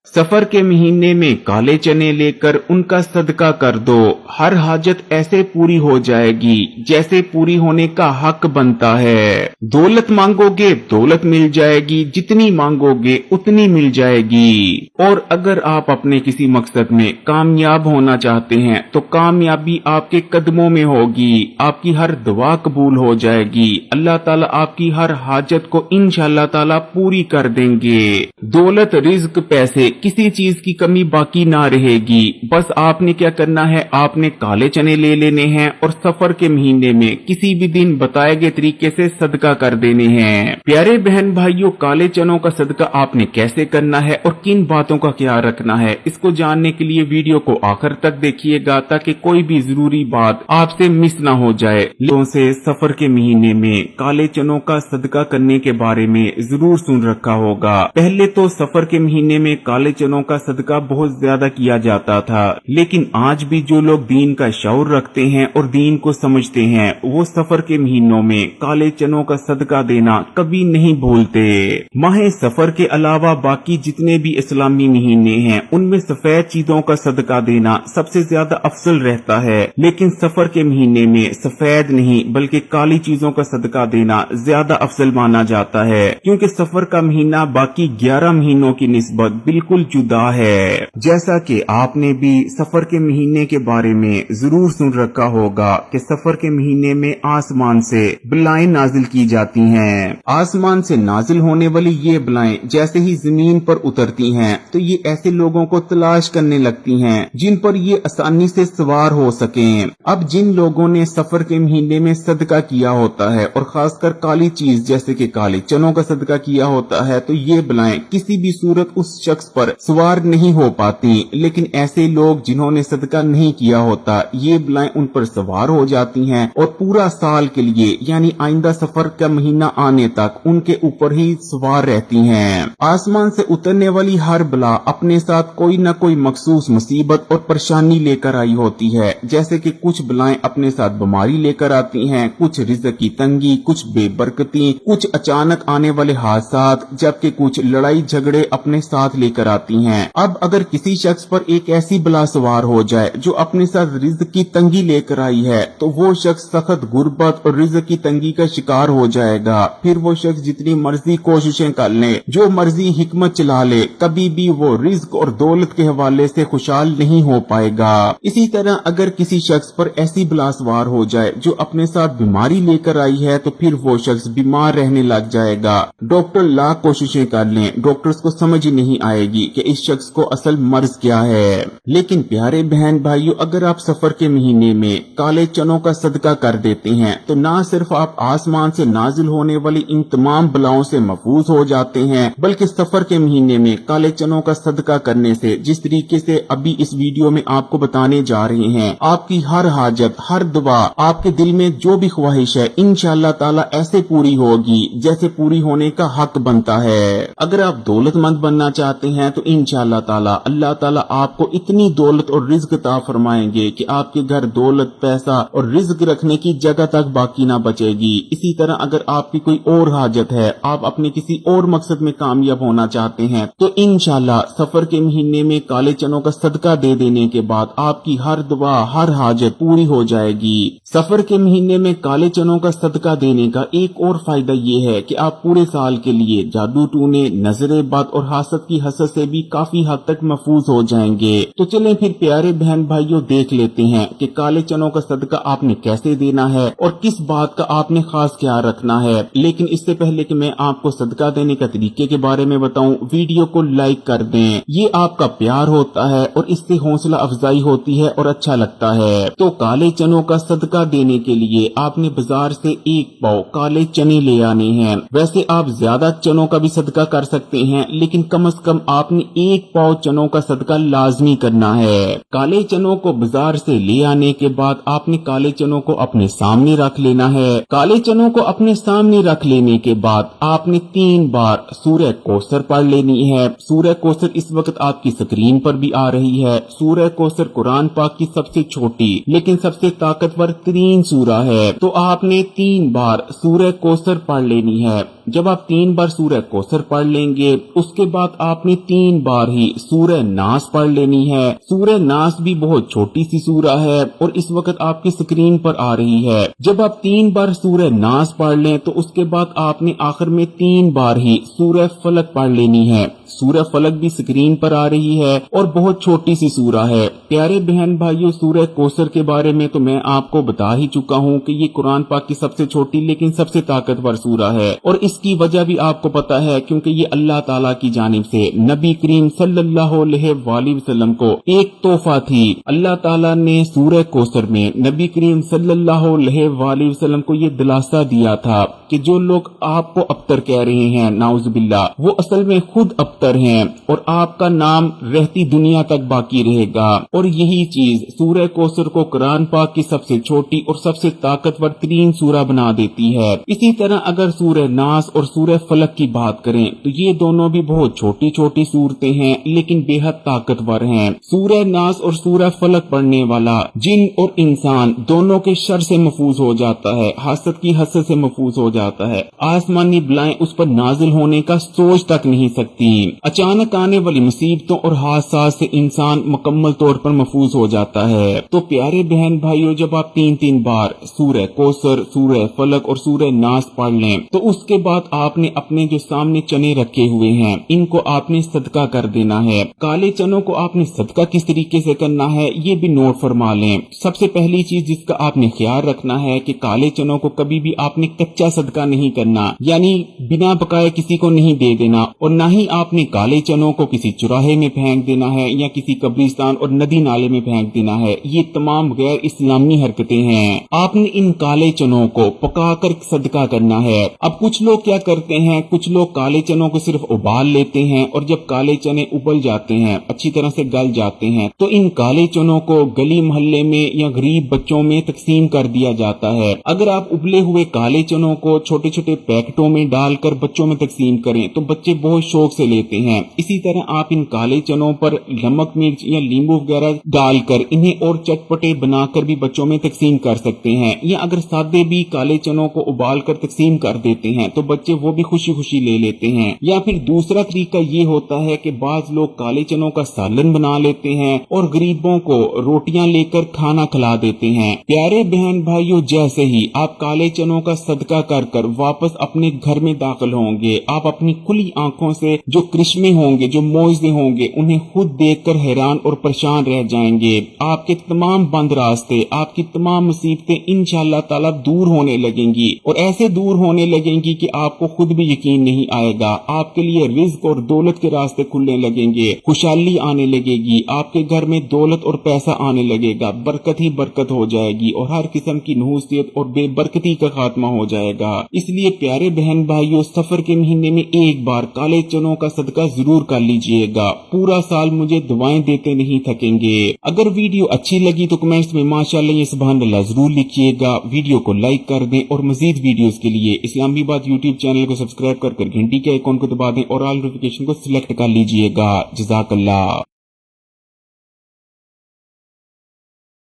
सफर के महीने में काले चने लेकर उनका सदका कर दो। हर हाजत ऐसे पूरी हो जाएगी जैसे पूरी होने का हक बनता है। दौलत मांगोगे दौलत मिल जाएगी, जितनी मांगोगे उतनी मिल जाएगी। और अगर आप अपने किसी मकसद में कामयाब होना चाहते हैं तो कामयाबी आपके कदमों में होगी। आपकी हर दुआ कबूल हो जाएगी। अल्लाह ताला आपकी हर हाजत को इंशाअल्लाह ताला पूरी कर देंगे। दौलत, रिज्क, पैसे, किसी चीज की कमी बाकी ना रहेगी। बस आपने क्या करना है, आपने काले चने ले लेने हैं और सफर के महीने में किसी भी दिन बताए गए तरीके से सदका कर देने हैं। प्यारे बहन भाइयों, काले चनों का सदका आपने कैसे करना है और किन बातों का ख्याल रखना है, इसको जानने के लिए वीडियो को आखिर तक देखिएगा ताकि कोई भी जरूरी बात आपसे मिस ना हो जाए। लोगों से सफर के महीने में काले चनों का सदका करने के बारे में जरूर सुन रखा होगा। पहले तो सफर के महीने में काले चनों का सदका बहुत ज्यादा किया जाता था, लेकिन आज भी जो लोग दीन का शऊर रखते हैं और दीन को समझते हैं वो सफर के महीनों में काले चनों का सदका देना कभी नहीं भूलते। माह सफर के अलावा बाकी जितने भी इस्लामी महीने हैं उनमें सफेद चीजों का सदका देना सबसे ज्यादा अफजल रहता है, लेकिन सफर के महीने में सफेद नहीं बल्कि काली चीजों का सदका देना ज्यादा अफजल माना जाता है, क्योंकि सफर का महीना बाकी 11 महीनों की निस्बत बिल्कुल जुदा है। जैसा कि आपने भी सफर के महीने के बारे में जरूर सुन रखा होगा कि सफर के महीने में आसमान से बलाएं नाजिल की जाती हैं। आसमान से नाजिल होने वाली ये बलाएं जैसे ही जमीन पर उतरती हैं तो ये ऐसे लोगों को तलाश करने लगती हैं जिन पर ये आसानी से सवार हो सकें। अब जिन लोगों ने सफर के महीने में सदका किया होता है और खासकर काली चीज जैसे कि काले चनों का सदका किया होता है तो ये बलाएं किसी भी सूरत उस शख्स पर सवार नहीं हो पाती, लेकिन ऐसे लोग जिन्होंने सदका नहीं किया होता ये बलाएं उन पर सवार हो जाती हैं और पूरा साल के लिए यानी आइंदा सफर का महीना आने तक उनके ऊपर ही सवार रहती हैं। आसमान से उतरने वाली हर बला अपने साथ कोई न कोई मखसूस मुसीबत और परेशानी लेकर आई होती है। जैसे कि कुछ बलाएं अपने साथ बीमारी लेकर आती हैं, कुछ रिज़्क की तंगी, कुछ बेबरकती, कुछ अचानक आने वाले हादसात, जबकि कुछ लड़ाई झगड़े अपने साथ लेकर आती हैं। अब अगर किसी शख्स पर एक ऐसी बला सवार हो जाए जो अपने साथ रिज़्क की तंगी लेकर आई है तो वो शख्स सख्त गुर्बत और रिज़्क की तंगी का शिकार हो जाएगा। फिर वो शख्स जितनी मर्जी कोशिशें कर ले, जो मर्जी हिकमत चला ले, कभी भी वो रिज़्क और दौलत के हवाले से खुशहाल नहीं हो पाएगा। इसी तरह अगर किसी शख्स पर ऐसी बला सवार हो जाए जो अपने साथ बीमारी लेकर आई है तो फिर वो शख्स बीमार रहने लग जाएगा। डॉक्टर लाख कोशिशें कर लें, डॉक्टर्स को समझ ही नहीं आएगी कि इस शख्स को असल मर्ज क्या है। लेकिन प्यारे बहन भाइयों, अगर आप सफर के महीने में काले चनों का सदका कर देते हैं तो ना सिर्फ आप आसमान से नाजिल होने वाली इन तमाम बलाओं से महफूज हो जाते हैं, बल्कि सफर के महीने में काले चनों का सदका करने से जिस तरीके से अभी इस वीडियो में आपको बताने जा रहे हैं, आपकी हर हाजत, हर दुआ, आपके दिल में जो भी ख्वाहिश है इंशाअल्लाह ताला ऐसे पूरी होगी जैसे पूरी होने का हक बनता है। अगर आप दौलतमंद बनना चाहते हैं तो इंशाअल्लाह ताला अल्लाह ताला आपको इतनी दौलत और रिज़्क अता फरमाएंगे कि आपके घर दौलत, पैसा और रिज़्क रखने की जगह तक बाकी ना बचेगी। इसी तरह अगर आपकी कोई और हाजत है, आप अपने किसी और मकसद में कामयाब होना चाहते हैं तो इंशाअल्लाह सफर के महीने में काले चनों का सदका दे देने के बाद आपकी हर दुआ, हर हाजत पूरी हो जाएगी। सफर के महीने में काले चनों का सदका देने का एक और फायदा ये है कि आप पूरे साल के लिए जादू टूने, नजरे बद और हासद की हसद से भी काफी हद तक महफूज हो जाएंगे। तो चलें फिर प्यारे बहन भाइयों देख लेते हैं कि काले चनों का सदका आपने कैसे देना है और किस बात का आपने खास ख्याल रखना है। लेकिन इससे पहले कि मैं आपको सदका देने का तरीके के बारे में बताऊं, वीडियो को लाइक कर दें। ये आपका प्यार होता है और इससे हौसला अफजाई होती है और अच्छा लगता है। तो काले चनों का सदका देने के लिए आपने बाजार से 1 पाव काले चने ले आने हैं। वैसे आप ज्यादा चनों का भी सदका कर सकते हैं, लेकिन कम से कम आपने 1 पाव चनों का सदका लाजमी करना है। काले चनों को बाजार से ले आने के बाद आपने काले चनों को अपने सामने रख लेना है। काले चनों को अपने सामने रख लेने के बाद आपने 3 बार सूरह कौसर पढ़ लेनी है। सूरह कौसर इस वक्त आपकी स्क्रीन पर भी आ रही है। सूरह कौसर कुरान पाक की सबसे छोटी लेकिन सबसे ताकतवर तरीन सूरह है। तो आपने 3 बार सूरह कौसर पढ़ लेनी है। जब आप 3 बार सूरह कौसर पढ़ लेंगे उसके बाद आपने 3 बार ही सूरह नास पढ़ लेनी है। सूरह नास भी बहुत छोटी सी सूरह है और इस वक्त आपकी स्क्रीन पर आ रही है। जब आप 3 बार सूरह नास पढ़ लें तो उसके बाद आपने आखिर में 3 बार ही सूरह फलक पढ़ लेनी है। सूरह फलक भी स्क्रीन पर आ रही है और बहुत छोटी सी सूरह है। प्यारे बहन भाइयों, सूरह कौसर के बारे में तो मैं आपको बता ही चुका हूँ कि ये कुरान पाक की सबसे छोटी लेकिन सबसे ताकतवर सूरह है और इसकी वजह भी आपको पता है क्योंकि ये अल्लाह ताला की जानिब से नबी करीम सल्लल्लाहु अलैहि वसल्लम को एक तोहफा थी। अल्लाह ताला ने सूरह कौसर में नबी करीम सल्लल्लाहु अलैहि वसल्लम को ये दिलासा दिया था कि जो लोग आपको अबतर कह रहे हैं नाउजुबिल्लाह, वो असल में खुद अबतर हैं और आपका नाम रहती दुनिया तक बाकी रहेगा। और यही चीज सूरह कौसर को कुरान पाक की सबसे छोटी और सबसे ताकतवर तरीन सूरह बना देती है। इसी तरह अगर सूरह नास और सूरह फलक की बात करें तो ये दोनों भी बहुत छोटी छोटी सूरतें हैं लेकिन बेहद ताकतवर हैं। सूरह नास और सूरह फलक पढ़ने वाला जिन और इंसान दोनों के शर से महफूज हो जाता है, हसद की हसद से महफूज हो जाता है। आसमानी बलाएं उस पर नाजिल होने का सोच तक नहीं सकती। अचानक आने वाली मुसीबतों और हादसात से इंसान मुकम्मल तौर पर महफूज हो जाता है। तो प्यारे बहन भाइयों, जब आप 3 बार सूरह कौसर, सूरह फलक और सूरह नास पढ़ लें तो उसके बाद आपने अपने जो सामने चने रखे हुए हैं इनको आपने सदका कर देना है। काले चनों को आपने सदका किस तरीके से करना है ये भी नोट फरमा लें। सबसे पहली चीज जिसका आपने ख्याल रखना है कि काले चनों को कभी भी आपने कच्चा सदका नहीं करना, यानी बिना पकाए किसी को नहीं दे देना और न ही आपने काले चनों को किसी चौराहे में फेंक देना है या किसी कब्रिस्तान और नदी नाले में फेंक देना है। ये तमाम गैर इस्लामी हरकतें हैं। आपने इन काले चनों को पकाकर सदका करना है। अब कुछ लोग क्या करते हैं, कुछ लोग काले चनों को सिर्फ उबाल लेते हैं और जब काले चने उबल जाते हैं, अच्छी तरह से गल जाते हैं, तो इन काले चनों को गली मोहल्ले में या गरीब बच्चों में तकसीम कर दिया जाता है। अगर आप उबले हुए काले चनों को छोटे छोटे पैकेटों में डालकर बच्चों में तकसीम करें तो बच्चे बहुत शौक से लेते हैं। इसी तरह आप इन काले चनों पर नमक मिर्च या नींबू वगैरह डालकर इन्हें और चटपटे बनाकर भी बच्चों में तकसीम कर सकते हैं। या अगर सादे भी काले चनों को उबाल कर तकसीम कर देते हैं तो बच्चे वो भी खुशी खुशी ले लेते हैं। या फिर दूसरा तरीका ये होता है कि बाज लोग काले चनों का सालन बना लेते हैं और गरीबों को रोटियां लेकर खाना खिला देते हैं। प्यारे बहन भाइयों, जैसे ही आप काले चनों का सदका कर कर वापस अपने घर में दाखिल होंगे, आप अपनी खुली आंखों से जो करिश्मे होंगे, जो मौजे होंगे, उन्हें खुद देखकर हैरान और परेशान रह जाएंगे। आपके तमाम बंद रास्ते, आपकी तमाम मुसीबतें इंशाअल्लाह ताला दूर होने लगेंगी और ऐसे दूर होने लगेंगी कि आपको खुद भी यकीन नहीं आएगा। आपके लिए रिज्क और दौलत के रास्ते खुलने लगेंगे, खुशहाली आने लगेगी, आपके घर में दौलत और पैसा आने लगेगा, बरकत ही बरकत हो जाएगी और हर किस्म की नहूसियत और बेबरकती का खात्मा हो जाएगा। इसलिए प्यारे बहन भाइयों, सफर के महीने में एक बार काले चनों का सदका जरूर कर लीजिएगा। पूरा साल मुझे दुआएं देते नहीं थकेंगे। अगर वीडियो अच्छी लगी तो कमेंट्स में माशाअल्लाह या सुभानअल्लाह जरूर लिखिएगा। वीडियो को लाइक कर दें और मजीद वीडियोस के लिए इस्लामी बात यूट्यूब चैनल को सब्सक्राइब कर घंटी के आइकॉन को दबा दें और ऑल नोटिफिकेशन को सिलेक्ट कर लीजिएगा। जज़ाकल्लाह।